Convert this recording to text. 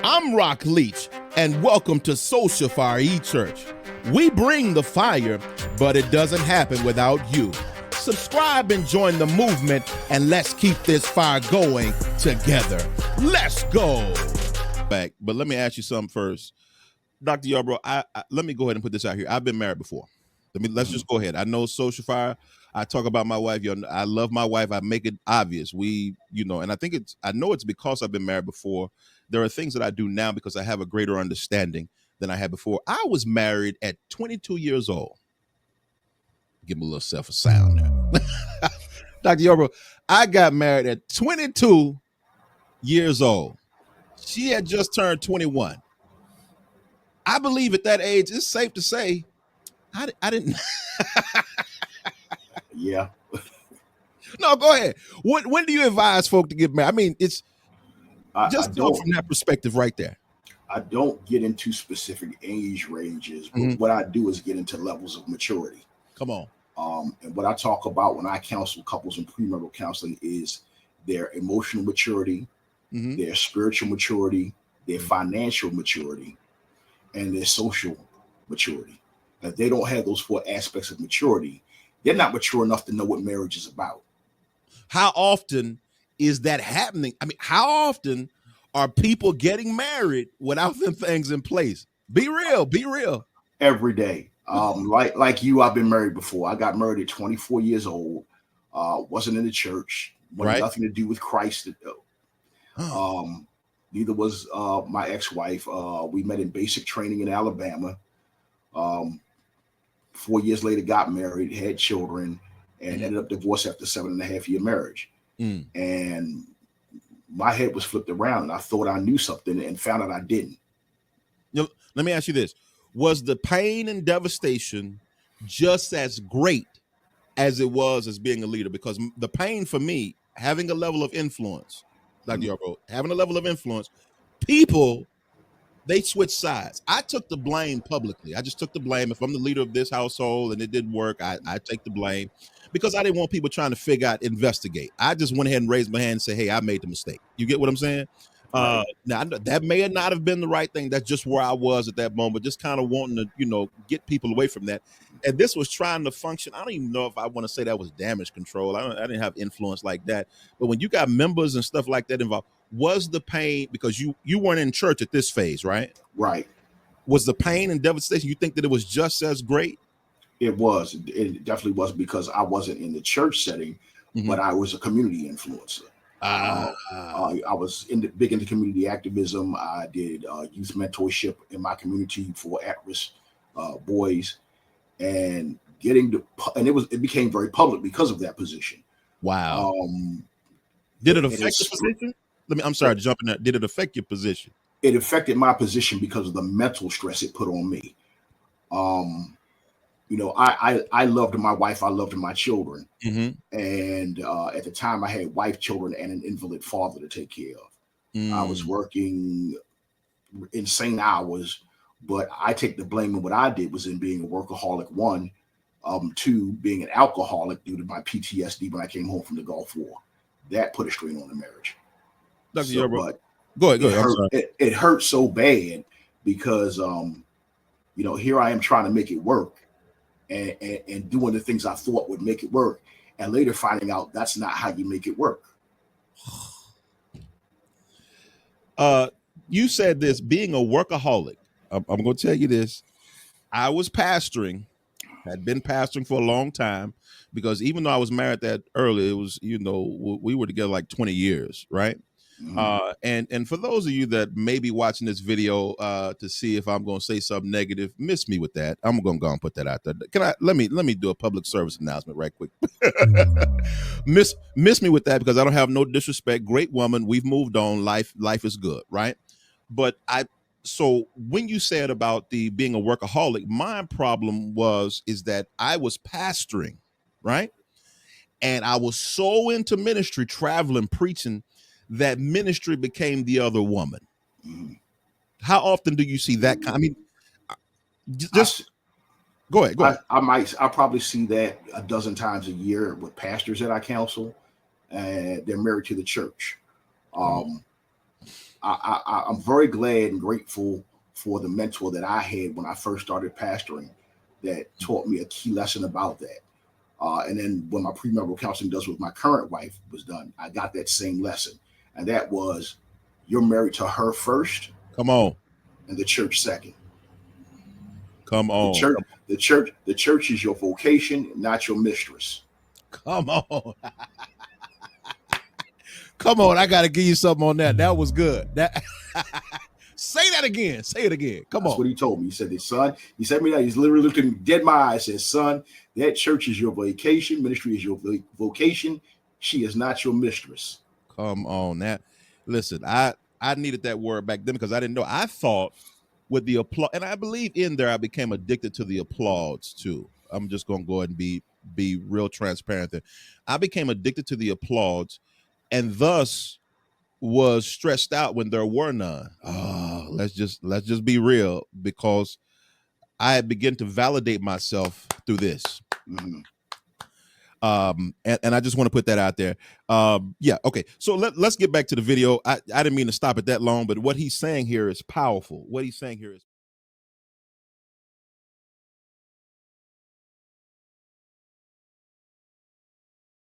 I'm Rock Leach, and welcome to Socia for our eCHURCH. We bring the fire, but it doesn't happen without you. Subscribe and join the movement, and let's keep this fire going together. Let's go. Back, but let me ask you something first. Dr. Yarborough, let me go ahead and put this out here. I've been married before. Let's just go ahead. I know social fire. I talk about my wife. I love my wife. I make it obvious. And I know it's because I've been married before. There are things that I do now because I have a greater understanding than I had before. I was married at 22 years old. Give me a little self a sound there. Dr. Yarborough, I got married at 22 years old. She had just turned 21. I believe at that age, it's safe to say, I didn't. Yeah. No, go ahead. When do you advise folk to get married? I mean, it's just from that perspective right there. I don't get into specific age ranges, but what I do is get into levels of maturity. Come on. And what I talk about when I counsel couples in premarital counseling is their emotional maturity, their spiritual maturity, their financial maturity, and their social maturity. If they don't have those four aspects of maturity, they're not mature enough to know what marriage is about. How often is that happening? I mean, how often are people getting married without them things in place? Be real. Be real. Every day. Like you, I've been married before. I got married at 24 years old. Wasn't in the church. Wanted nothing to do with Christ. Neither was my ex-wife. We met in basic training in Alabama. 4 years later, got married, had children, and ended up divorced after 7.5-year marriage. And my head was flipped around, and I thought I knew something and found out I didn't. Let me ask you this. Was the pain and devastation just as great as it was as being a leader? Because the pain for me, having a level of influence, Dr. Yarborough, having a level of influence, people, they switch sides. I took the blame publicly. I just took the blame. If I'm the leader of this household and it didn't work, I take the blame because I didn't want people trying to figure out, investigate. I just went ahead and raised my hand and said, hey, I made the mistake. You get what I'm saying? Now, that may not have been the right thing. That's just where I was at that moment, just kind of wanting to, get people away from that. And this was trying to function. I don't even know if I want to say that was damage control. I didn't have influence like that. But when you got members and stuff like that involved, was the pain, because you weren't in church at this phase, right? Right. Was the pain and devastation, you think that it was just as great? It was. It definitely was, because I wasn't in the church setting, but I was a community influencer. I was big into community activism. I did youth mentorship in my community for at-risk boys, and it became very public because of that position. Wow. Did it affect your position? I'm sorry to jump in there. Did it affect your position? It affected my position because of the mental stress it put on me. I loved my wife. I loved my children. And at the time I had wife, children, and an invalid father to take care of. I was working insane hours, but I take the blame of what I did was in being a workaholic, one. Two, being an alcoholic due to my PTSD when I came home from the Gulf War. That put a strain on the marriage. But go ahead. It hurt so bad because, here I am trying to make it work. And doing the things I thought would make it work, and later finding out that's not how you make it work. You said this, being a workaholic. I'm going to tell you this. I was pastoring, had been pastoring for a long time, because even though I was married that early, it was, we were together like 20 years, right? And for those of you that may be watching this video to see if I'm going to say something negative, miss me with that. I'm going to go and put that out there. Let me do a public service announcement right quick. miss me with that, because I don't have no disrespect. Great woman. We've moved on. Life is good, right? But so when you said about being a workaholic, my problem is that I was pastoring, right? And I was so into ministry, traveling, preaching, that ministry became the other woman. How often do you see that? I mean, go ahead. I probably see that a dozen times a year with pastors that I counsel, and they're married to the church. I'm very glad and grateful for the mentor that I had when I first started pastoring that taught me a key lesson about that. And then when my premarital counseling does with my current wife was done, I got that same lesson. And that was, you're married to her first. Come on. And the church second. Come on. The church is your vocation, not your mistress. Come on. Come on. I got to give you something on that. That was good. Say that again. Say it again. Come on. That's what he told me. He said, son, he said me that. He's literally looking me dead in my eyes. Says, son, that church is your vocation. Ministry is your vocation. She is not your mistress. Come on. That, listen, I needed that word back then because I didn't know. I thought with the applause, and I believe in there, I became addicted to the applause too. I'm just going to go ahead and be real transparent there. I became addicted to the applause and thus was stressed out when there were none. Oh, let's just be real, because I had begun to validate myself through this. Mm-hmm. And I just want to put that out there. Yeah. Okay. So let's get back to the video. I didn't mean to stop it that long, but what he's saying here is powerful. What he's saying here is